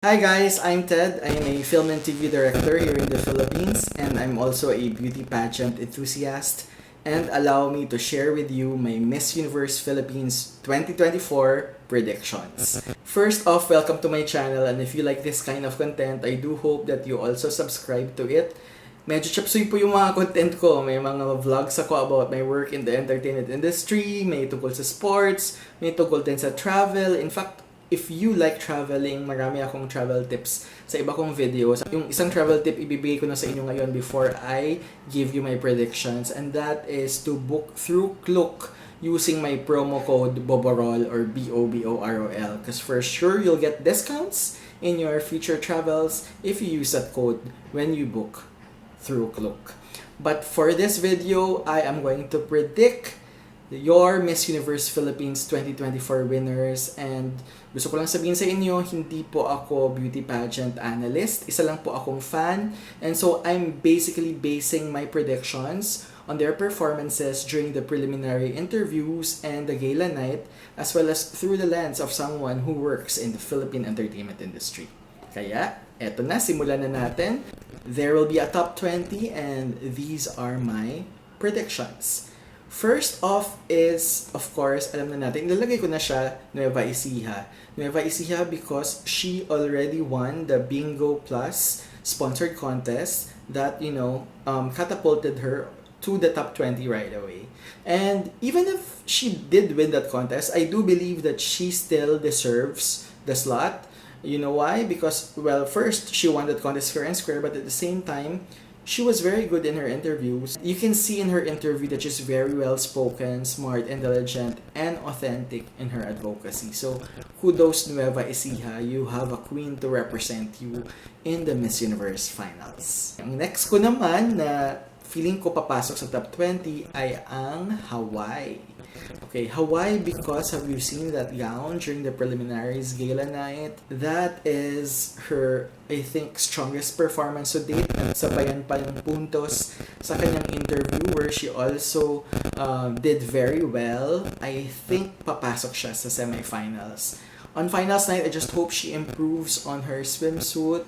Hi guys, I'm Ted. I'm a film and TV director here in the Philippines, and I'm also a beauty pageant enthusiast. And allow me to share with you my Miss Universe Philippines 2024 predictions. First off, welcome to my channel, and if you like this kind of content, I do hope that you also subscribe to it. Medyo chapsuy po yung mga content ko. May mga vlogs ako about my work in the entertainment industry, may tungkol sa sports, may tungkol din sa travel. In fact, if you like traveling, marami akong travel tips sa iba kong videos. Yung isang travel tip ibibigay ko na sa inyo ngayon before I give you my predictions, and that is to book through Klook using my promo code Boborol or BOBOROL, because for sure you'll get discounts in your future travels if you use that code when you book through Klook. But for this video, I am going to predict your Miss Universe Philippines 2024 winners, and gusto ko lang sabihin sa inyo, hindi po ako beauty pageant analyst. Isa lang po akong fan, and so I'm basically basing my predictions on their performances during the preliminary interviews and the gala night, as well as through the lens of someone who works in the Philippine entertainment industry. Kaya, eto na, simulan na natin. There will be a top 20, and these are my predictions. First off is, of course, alam na natin, ilalagay ko na siya, Nueva Ecija. Nueva Ecija because she already won the Bingo Plus sponsored contest that, catapulted her to the top 20 right away. And even if she did win that contest, I do believe that she still deserves the slot. You know why? Because, well, first, she won that contest fair and square, but at the same time, she was very good in her interviews. You can see in her interview that she's very well spoken, smart, intelligent, and authentic in her advocacy. So, kudos Nueva Ecija, you have a queen to represent you in the Miss Universe Finals. Ang next ko naman na feeling ko papasok sa top 20 ay ang Hawaii. Okay, Hawaii because have you seen that gown during the preliminaries gala night? That is her, I think, strongest performance to date, at sabayan pa yung puntos sa kanyang interview where she also did very well. I think papasok siya sa semi-finals. On finals night, I just hope she improves on her swimsuit.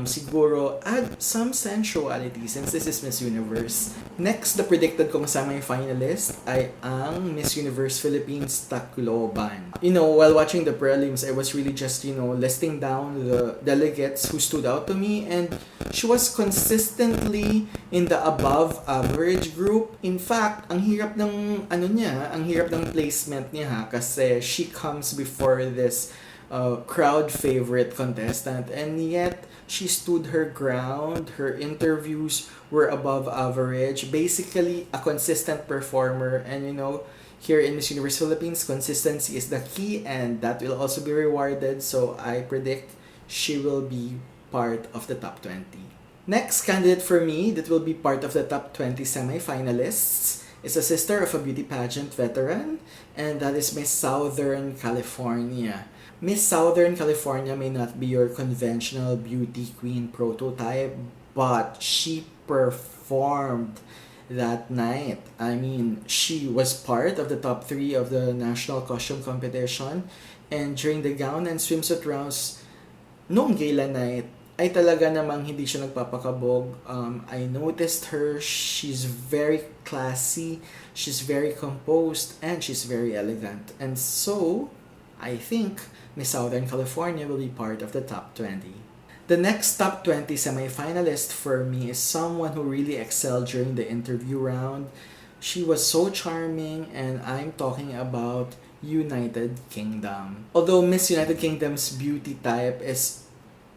Siguro add some sensuality since this is Miss Universe. Next, the predicted kong semi-finalist ay ang Miss Universe Philippines Tacloban. While watching the prelims, I was really just, listing down the delegates who stood out to me, and she was consistently in the above average group. In fact, ang hirap ng placement niya kasi she comes before this crowd favorite contestant, and yet she stood her ground. Her interviews were above average, basically a consistent performer. And here in Miss Universe Philippines, consistency is the key, and that will also be rewarded. So I predict she will be part of the top 20. Next candidate for me that will be part of the top 20 semi-finalists is a sister of a beauty pageant veteran, and that is Miss Southern California. Miss Southern California may not be your conventional beauty queen prototype, but she performed that night. I mean, she was part of the top 3 of the national costume competition, and during the gown and swimsuit rounds noong gala night, ay talaga namang hindi siya nagpapakabog. I noticed her, she's very classy, she's very composed, and she's very elegant. And so, I think Miss Southern California will be part of the top 20. The next top 20 semi-finalist for me is someone who really excelled during the interview round. She was so charming, and I'm talking about United Kingdom. Although Miss United Kingdom's beauty type is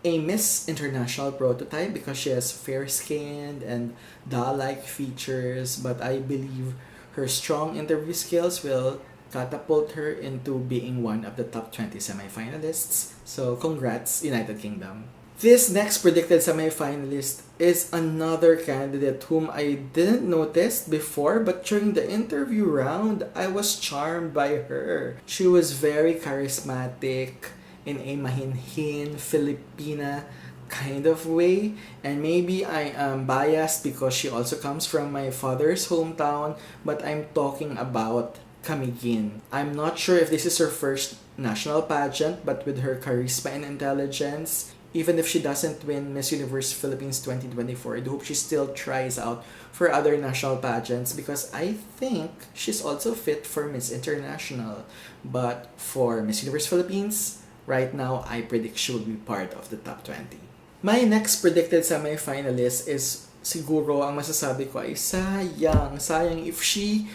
a Miss International prototype because she has fair-skinned and doll-like features, but I believe her strong interview skills will catapult her into being one of the top 20 semi-finalists. So congrats, United Kingdom. This next predicted semi-finalist is another candidate whom I didn't notice before, but during the interview round, I was charmed by her. She was very charismatic in a mahinhin Filipina kind of way, and maybe I am biased because she also comes from my father's hometown, but I'm talking about Camiguin. I'm not sure if this is her first national pageant, but with her charisma and intelligence, even if she doesn't win Miss Universe Philippines 2024, I do hope she still tries out for other national pageants because I think she's also fit for Miss International. But for Miss Universe Philippines, right now, I predict she will be part of the top 20. My next predicted semi-finalist is siguro ang masasabi ko ay sayang. Sayang if she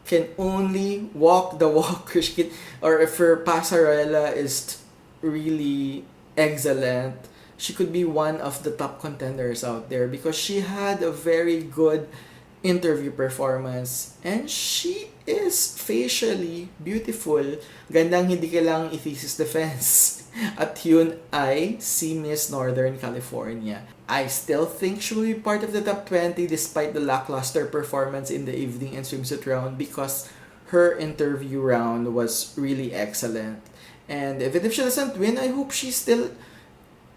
can only walk the walk or if her pasarela is really excellent, she could be one of the top contenders out there because she had a very good interview performance and she is facially beautiful. Gandang hindi kailangang i-thesis defense. At yun ay si Miss Northern California. I still think she will be part of the top 20 despite the lackluster performance in the evening and swimsuit round because her interview round was really excellent. And even if she doesn't win, I hope she still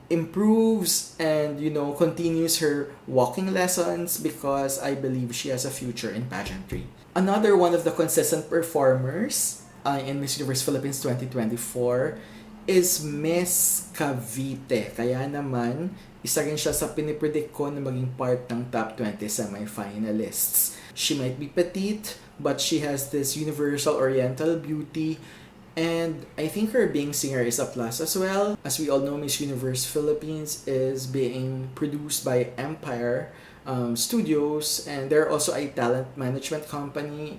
improves and continues her walking lessons because I believe she has a future in pageantry. Another one of the consistent performers in Miss Universe Philippines 2024 is Miss Cavite. Kaya naman, isa rin siya sa pinipredict ko na maging part ng top 20 semi-finalists. She might be petite, but she has this universal oriental beauty. And I think her being singer is a plus as well. As we all know, Miss Universe Philippines is being produced by Empire Studios, and they're also a talent management company.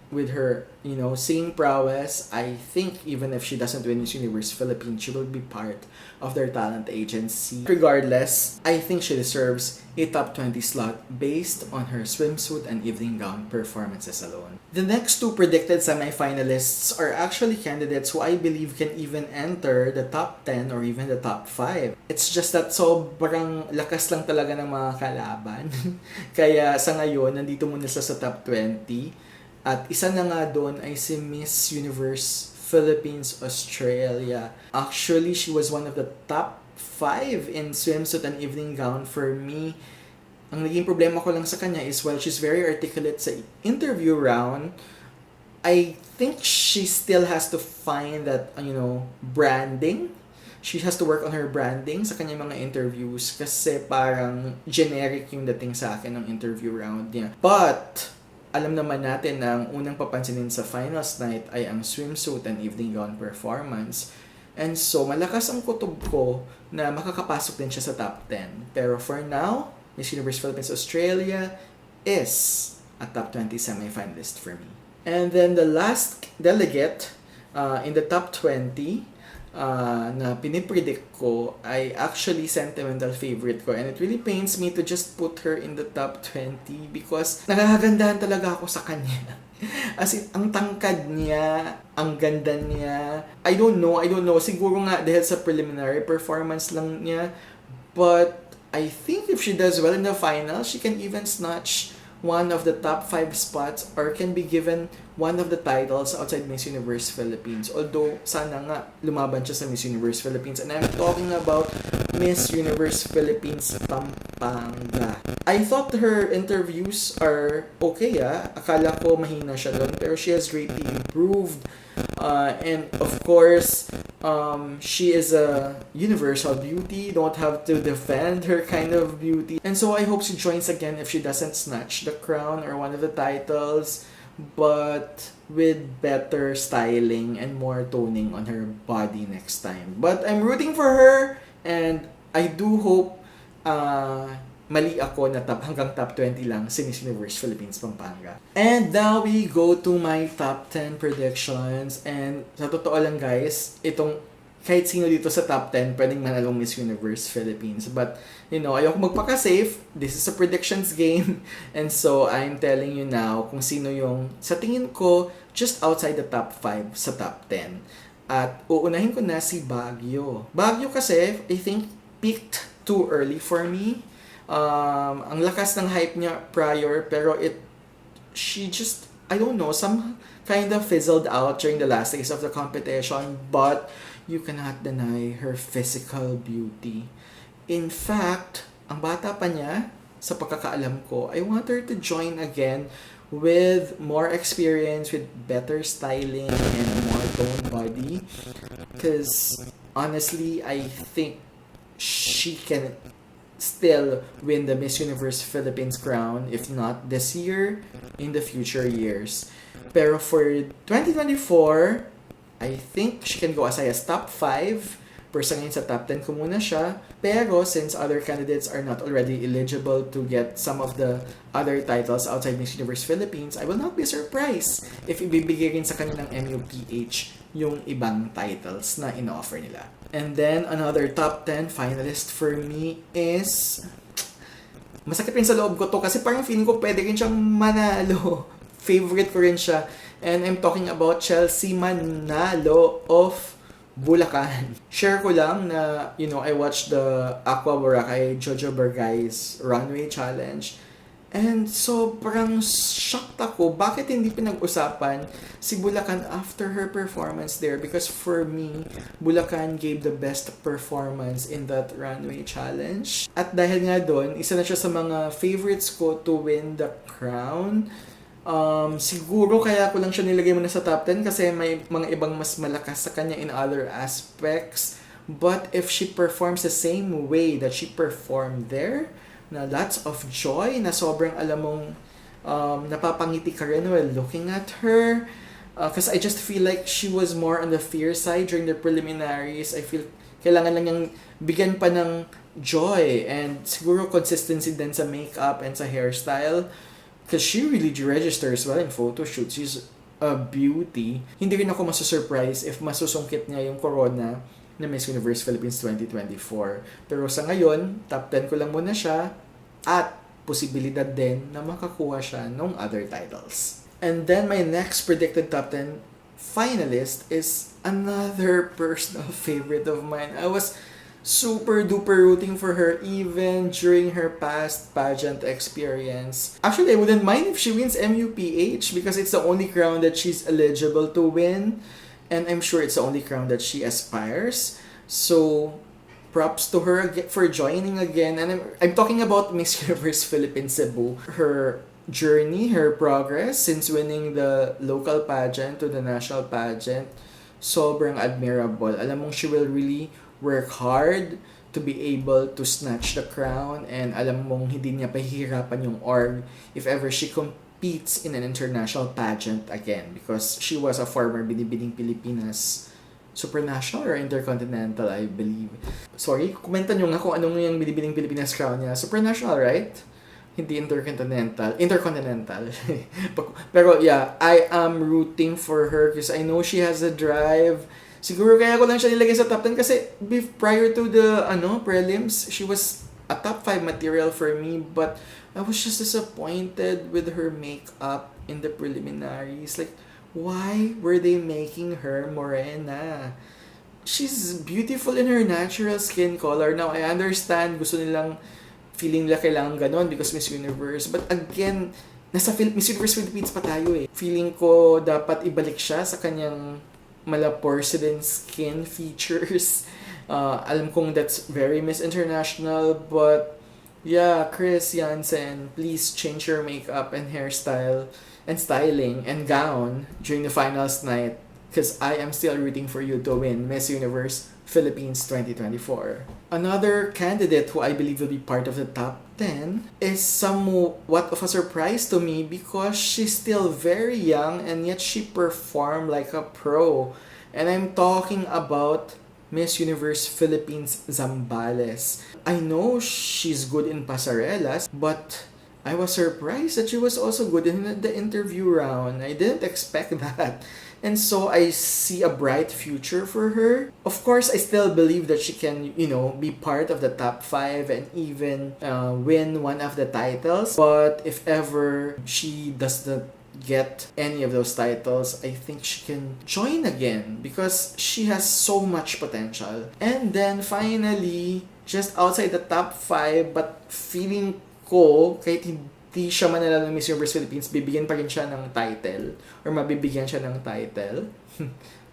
With her, singing prowess, I think even if she doesn't win Miss Universe Philippines, she will be part of their talent agency. Regardless, I think she deserves a top 20 slot based on her swimsuit and evening gown performances alone. The next two predicted semi-finalists are actually candidates who I believe can even enter the top 10 or even the top 5. It's just that sobrang lakas lang talaga ng mga kalaban. Kaya sa ngayon, nandito muna sa top 20. At isa na nga doon ay si Miss Universe Philippines Australia. Actually, she was one of the top 5 in swimsuit and evening gown for me. Ang naging problema ko lang sa kanya is while she's very articulate sa interview round, I think she still has to find that, branding. She has to work on her branding sa kanyang mga interviews kasi parang generic yung dating sa akin ng interview round niya. But alam naman natin na ang unang papansinin sa finals night ay ang swimsuit and evening gown performance. And so, malakas ang kutob ko na makakapasok din siya sa top 10. Pero for now, Miss Universe Philippines Australia is a top 20 semi-finalist for me. And then the last delegate in the top 20 na pinipredict ko ay actually sentimental favorite ko, and it really pains me to just put her in the top 20 because nakakagandahan talaga ako sa kanya. As in, ang tangkad niya, ang ganda niya. I don't know, siguro nga dahil sa preliminary performance lang niya, but I think if she does well in the final, she can even snatch one of the top 5 spots or can be given one of the titles outside Miss Universe Philippines. Although, sana nga lumaban siya sa Miss Universe Philippines. And I'm talking about Miss Universe Philippines Pampanga. I thought her interviews are okay, Akala ko mahina siya doon, pero she has greatly improved. And of course, she is a universal beauty. Don't have to defend her kind of beauty. And so I hope she joins again if she doesn't snatch the crown or one of the titles, but with better styling and more toning on her body next time. But I'm rooting for her, and I do hope mali ako na hanggang top 20 lang si Miss Universe Philippines Pampanga. And now we go to my top 10 predictions. And sa totoo lang guys, itong kahit sino dito sa top 10 pwedeng manalong Miss Universe Philippines. But, ayoko magpaka-safe. This is a predictions game. And so, I'm telling you now kung sino yung, sa tingin ko, just outside the top 5 sa top 10. At uunahin ko na si Baguio. Baguio kasi, I think, peaked too early for me. Ang lakas ng hype niya prior, pero she just, I don't know, some kind of fizzled out during the last days of the competition, but you cannot deny her physical beauty. In fact, ang bata pa niya, sa pagkakaalam ko, I want her to join again with more experience, with better styling and more toned body. Because honestly, I think she can still win the Miss Universe Philippines crown, if not this year, in the future years. Pero for 2024, I think she can go as high as top 5. Pero sa ngayon sa top 10 ko muna siya. Pero since other candidates are not already eligible to get some of the other titles outside Miss Universe Philippines, I will not be surprised if ibibigay rin sa kanilang MUPH yung ibang titles na in-offer nila. And then another top 10 finalist for me is... Masakit rin sa loob ko to kasi parang feeling ko pwede rin siyang manalo. Favorite ko rin siya. And I'm talking about Chelsea Manalo of Bulacan. Share ko lang na, I watched the Aqua Boracay Jojo Bargay's runway challenge. And sobrang shocked ako. Bakit hindi pinag-usapan si Bulacan after her performance there? Because for me, Bulacan gave the best performance in that runway challenge. At dahil nga doon, isa na siya sa mga favorites ko to win the crown. Siguro kaya ko lang siya nilagay muna sa top 10 kasi may mga ibang mas malakas sa kanya in other aspects. But if she performs the same way that she performed there, na lots of joy, na sobrang alam mong napapangiti ka rin while looking at her. Because I just feel like she was more on the fierce side during the preliminaries. I feel kailangan lang niyang bigyan pa ng joy and siguro consistency din sa makeup and sa hairstyle. Because she really registers well in photo shoots. She's a beauty. Hindi rin ako masusurprise if masusungkit niya yung corona na Miss Universe Philippines 2024. Pero sa ngayon, top 10 ko lang muna siya at posibilidad din na makakuha siya ng other titles. And then my next predicted top 10 finalist is another personal favorite of mine. I was super duper rooting for her even during her past pageant experience. Actually, I wouldn't mind if she wins MUPH because it's the only crown that she's eligible to win. And I'm sure it's the only crown that she aspires. So, props to her for joining again. And I'm talking about Miss Universe Philippines Cebu. Her journey, her progress since winning the local pageant to the national pageant, sobrang admirable. Alam mong she will really work hard to be able to snatch the crown and alam mong hindi niya pahihirapan yung org if ever she competes in an international pageant again because she was a former Binibining Pilipinas Supranational or Intercontinental, I believe. Sorry, kumentan nyo nga kung anong yung Binibining Pilipinas crown niya. Supranational, right? Hindi Intercontinental. Intercontinental. Pero yeah, I am rooting for her because I know she has a drive. Siguro kaya ko lang siya nilagay sa top 10 kasi prior to the prelims, she was a top 5 material for me, but I was just disappointed with her makeup in the preliminaries. Like, why were they making her morena? She's beautiful in her natural skin color. Now, I understand gusto nilang feeling nila kailangan ganon because Miss Universe. But again, nasa Miss Universe Philippines pa tayo eh. Feeling ko dapat ibalik siya sa kanyang mala porcelain skin features. Alam kong that's very Miss International, but yeah, Chris Jansen, please change your makeup and hairstyle and styling and gown during the finals night because I am still rooting for you to win Miss Universe Philippines 2024. Another candidate who I believe will be part of the top 10 is somewhat of a surprise to me because she's still very young and yet she performed like a pro. And I'm talking about Miss Universe Philippines Zambales. I know she's good in pasarelas, but I was surprised that she was also good in the interview round. I didn't expect that. And so I see a bright future for her. Of course, I still believe that she can, be part of the top 5 and even win one of the titles. But if ever she does not get any of those titles, I think she can join again because she has so much potential. And then finally, just outside the top 5, but feeling ko, kahit hindi siya manalo ng Miss Universe Philippines, bibigyan pa rin siya ng title or mabibigyan siya ng title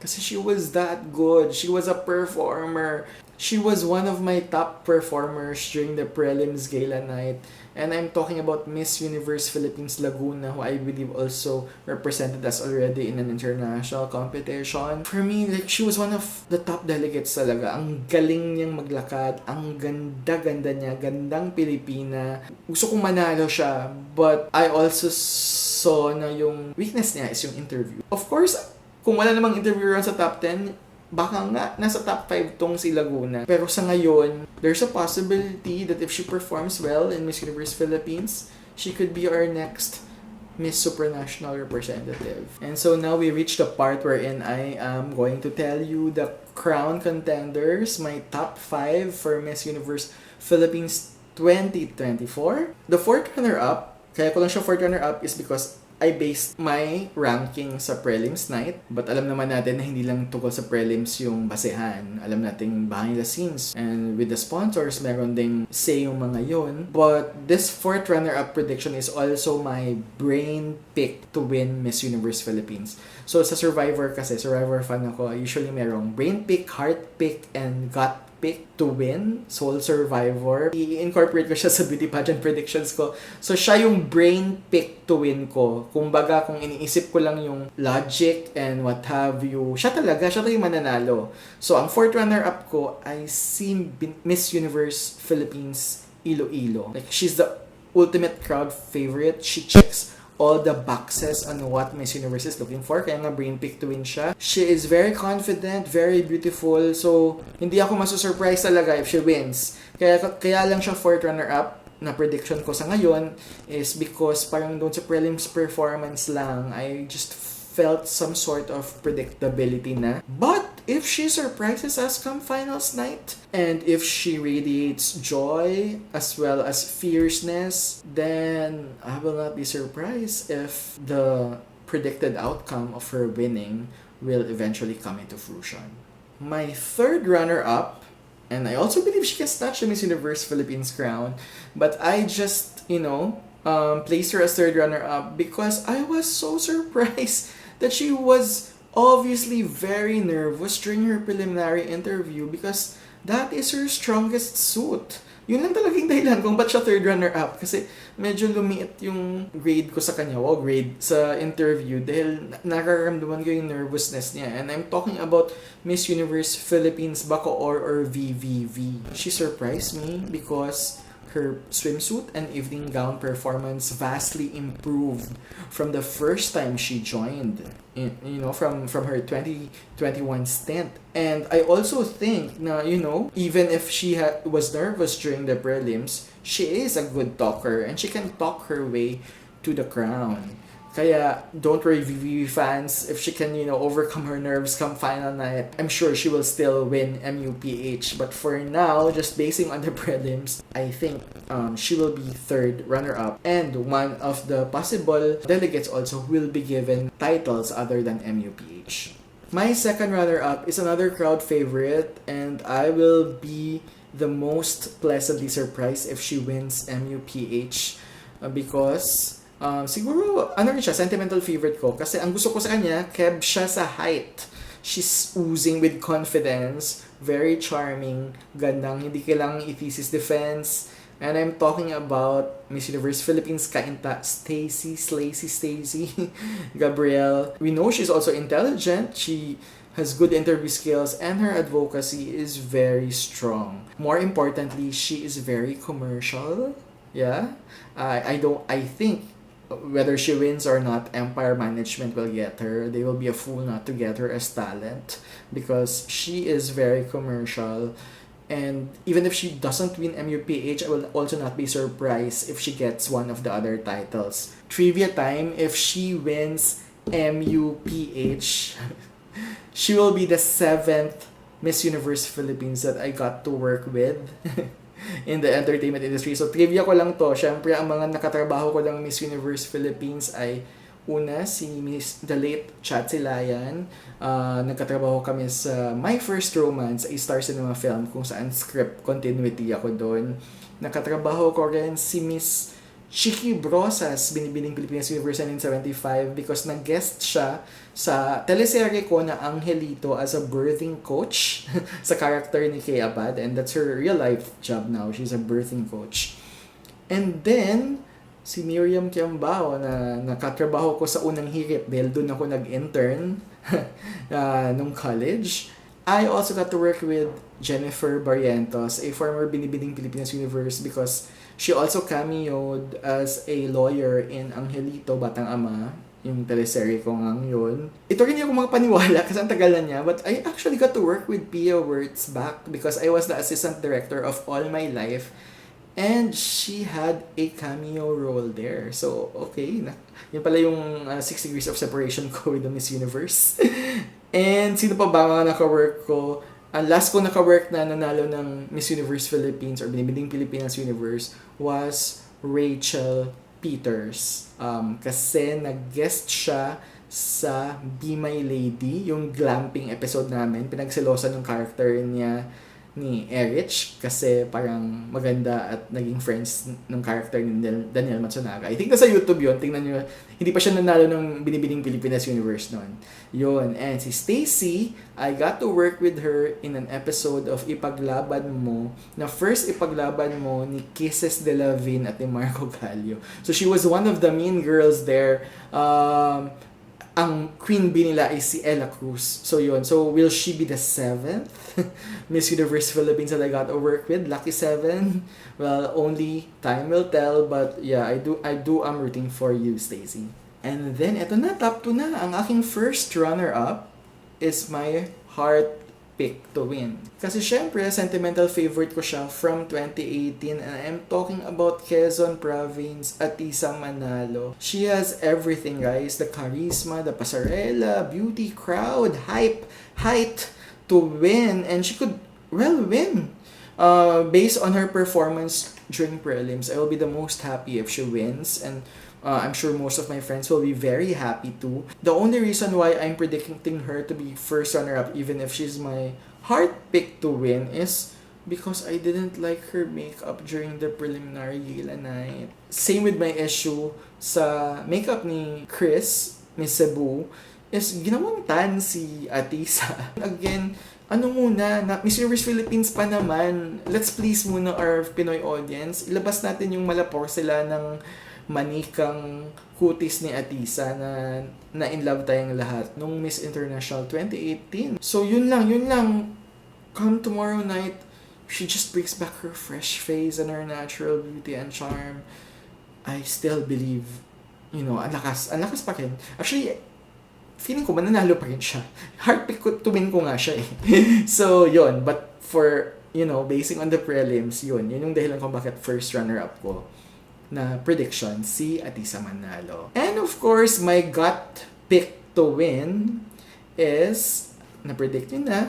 kasi she was that good. She was a performer. She was one of my top performers during the prelims gala night. And I'm talking about Miss Universe Philippines Laguna, who I believe also represented us already in an international competition. For me, like, she was one of the top delegates talaga. Ang galing niyang maglakad, ang ganda-ganda niya, gandang Pilipina. Gusto kong manalo siya, but I also saw na yung weakness niya is yung interview. Of course, kung wala namang interviewer sa top 10, baka nga nasa top 5 tong si Laguna. Pero sa ngayon, there's a possibility that if she performs well in Miss Universe Philippines, she could be our next Miss Supranational representative. And so now we reach the part wherein I am going to tell you the crown contenders, my top 5 for Miss Universe Philippines 2024. The fourth runner-up, kaya ko lang siya fourth runner-up is because I based my ranking sa prelims night. But alam naman natin na hindi lang tungkol sa prelims yung basehan. Alam natin behind the scenes. And with the sponsors, meron ding say yung mga yun. But this fourth runner-up prediction is also my brain pick to win Miss Universe Philippines. So sa Survivor kasi, Survivor fan ako, usually merong brain pick, heart pick, and gut pick to win, Soul Survivor. I-incorporate ko siya sa beauty pageant predictions ko. So, siya yung brain pick to win ko. Kumbaga, kung iniisip ko lang yung logic and what have you, siya talaga yung mananalo. So, ang fourth runner-up ko, I see Miss Universe Philippines Iloilo. Like, she's the ultimate crowd favorite. She checks all the boxes on what Miss Universe is looking for. Kaya nga brain pick to win siya. She is very confident, very beautiful. So, hindi ako masusurprise talaga if she wins. Kaya lang siya fourth runner-up na prediction ko sa ngayon is because parang doon sa prelims performance lang, I just felt some sort of predictability na. But if she surprises us come finals night, and if she radiates joy as well as fierceness, then I will not be surprised if the predicted outcome of her winning will eventually come into fruition. My third runner-up, and I also believe she can snatch the Miss Universe Philippines crown, but I just, placed her as third runner-up because I was so surprised that she was obviously very nervous during her preliminary interview because that is her strongest suit. Yun lang talagang dahilan kung ba't siya third runner-up kasi medyo lumiit yung grade ko sa kanya, grade sa interview dahil nakaramdaman ko yung nervousness niya. And I'm talking about Miss Universe Philippines Bacoor or VVV. She surprised me because her swimsuit and evening gown performance vastly improved from the first time she joined, from her 2021 stint. And I also think na, even if she was nervous during the prelims, she is a good talker and she can talk her way to the crown. Kaya, don't worry, VV fans, if she can, overcome her nerves come final night, I'm sure she will still win MUPH. But for now, just basing on the prelims, I think she will be third runner-up. And one of the possible delegates also will be given titles other than MUPH. My second runner-up is another crowd favorite, and I will be the most pleasantly surprised if she wins MUPH because siguro, rin siya, sentimental favorite ko. Kasi ang gusto ko sa kanya, keb siya sa height. She's oozing with confidence, very charming, gandang, hindi kailangang i-thesis defense. And I'm talking about Miss Universe Philippines Kainta Stacy Gabrielle. We know she's also intelligent. She has good interview skills and her advocacy is very strong. More importantly, she is very commercial. Yeah. I think whether she wins or not, Empire Management will get her. They will be a fool not to get her as talent because she is very commercial. And even if she doesn't win MUPH, I will also not be surprised if she gets one of the other titles. Trivia time, if she wins MUPH, she will be the 7th Miss Universe Philippines that I got to work with in the entertainment industry. So, trivia ko lang to. Syempre, ang mga nakatrabaho ko ng Miss Universe Philippines ay una, si the late Chat Silayan. Nagkatrabaho kami sa My First Romance, a Star Cinema film kung saan script continuity ako doon. Nakatrabaho ko rin si Miss Chiki Brosas, binibining Pilipinas Universe 1975 because nag-guest siya sa teleserye ko na Angelito as a birthing coach sa character ni Kay Abad, and that's her real life job now. She's a birthing coach. And then, si Miriam Kiambao na nakatrabaho ko sa unang hirit dahil doon ako nag-intern nung college. I also got to work with Jennifer Barrientos, a former Binibining Pilipinas Universe, because she also cameoed as a lawyer in Angelito, Batang Ama, yung teleserye ko ngang yun. Ito rin yung makapaniwala kasi ang tagal na niya, but I actually got to work with Pia Wertz back because I was the assistant director of All My Life, and she had a cameo role there. So, okay, yun pala yung 6 degrees of separation ko with the Miss Universe. And sino pa ba mga naka-work ko? Ang last ko naka-work na nanalo ng Miss Universe Philippines or Binibining Pilipinas Universe was Rachel Peters. Kasi nag-guest siya sa Be My Lady, yung glamping episode namin. Pinagselosan yung character niya ni Erich kasi parang maganda at naging friends ng character ni Daniel Matsunaga. I think nasa YouTube yun. Tingnan nyo. Hindi pa siya nanalo ng Binibining Pilipinas Universe noon. Yun. And si Stacy, I got to work with her in an episode of Ipaglaban Mo, na first Ipaglaban Mo ni Kisses de la Vin at ni Marco Gallio. So she was one of the mean girls there. Ang queen bee nila ay si Ella Cruz. So yun. So will she be the 7th Miss Universe Philippines that I got to work with? Lucky 7? Well, only time will tell. But yeah, I'm rooting for you, Stacey. And then, eto na, top 2 na. Ang aking first runner-up is my heart pick to win. Kasi syempre, sentimental favorite ko siya from 2018, and I'm talking about Quezon Province, Atisa Manalo. She has everything, guys. The charisma, the pasarela, beauty, crowd, hype, height to win, and she could well win. Based on her performance during prelims, I will be the most happy if she wins, and I'm sure most of my friends will be very happy too. The only reason why I'm predicting her to be first runner-up, even if she's my heart pick to win, is because I didn't like her makeup during the preliminary gala night. Same with my issue sa makeup ni Chris, Miss Cebu, is ginawang tan si Atisa. Again, ano muna, Miss Universe Philippines pa naman. Let's please muna our Pinoy audience. Ilabas natin yung malapor sila ng manikang kutis ni Atisa na in love tayong lahat nung Miss International 2018. So yun lang. Come tomorrow night, she just brings back her fresh face and her natural beauty and charm. I still believe, ang lakas pa rin. Actually, feeling ko mananalo pa rin siya. Heart pick to win ko nga siya eh. So yun, but for, basing on the prelims, yun yung dahilan kung bakit first runner-up ko na prediction, si Atisa Manalo. And of course, my gut pick to win is, na-predict nyo na,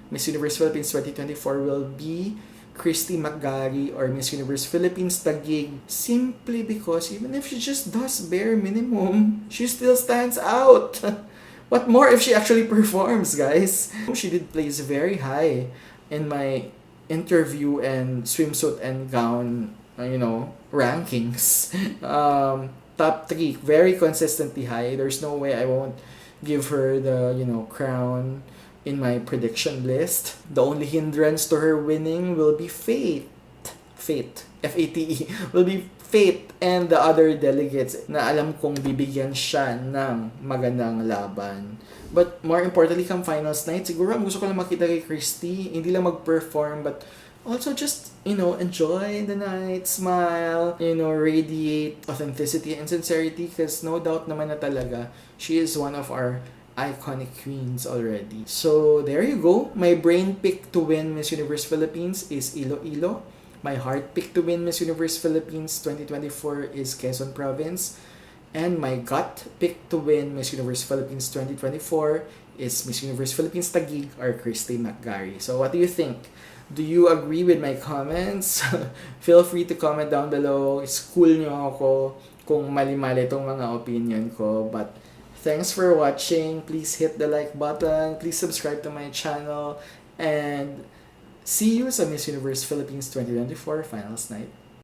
Miss Universe Philippines 2024 will be Christy McGarry or Miss Universe Philippines Taguig, simply because even if she just does bare minimum, she still stands out. What more if she actually performs, guys? She did place very high in my interview and swimsuit and gown rankings. Top 3, very consistently high. There's no way I won't give her the, crown in my prediction list. The only hindrance to her winning will be fate, F-A-T-E, will be fate and the other delegates na alam kong bibigyan siya ng magandang laban. But more importantly, come finals night, siguro ang gusto ko lang makita kay Christy, hindi lang mag-perform, but also just, enjoy the night, smile, radiate authenticity and sincerity, because no doubt naman na talaga, she is one of our iconic queens already. So, there you go. My brain pick to win Miss Universe Philippines is Iloilo. My heart pick to win Miss Universe Philippines 2024 is Quezon Province. And my gut pick to win Miss Universe Philippines 2024 is Miss Universe Philippines Taguig or Christy McGarry. So, what do you think? Do you agree with my comments? Feel free to comment down below. School nyo ako kung mali-mali itong mga opinion ko. But thanks for watching. Please hit the like button. Please subscribe to my channel. And see you sa Miss Universe Philippines 2024 Finals Night.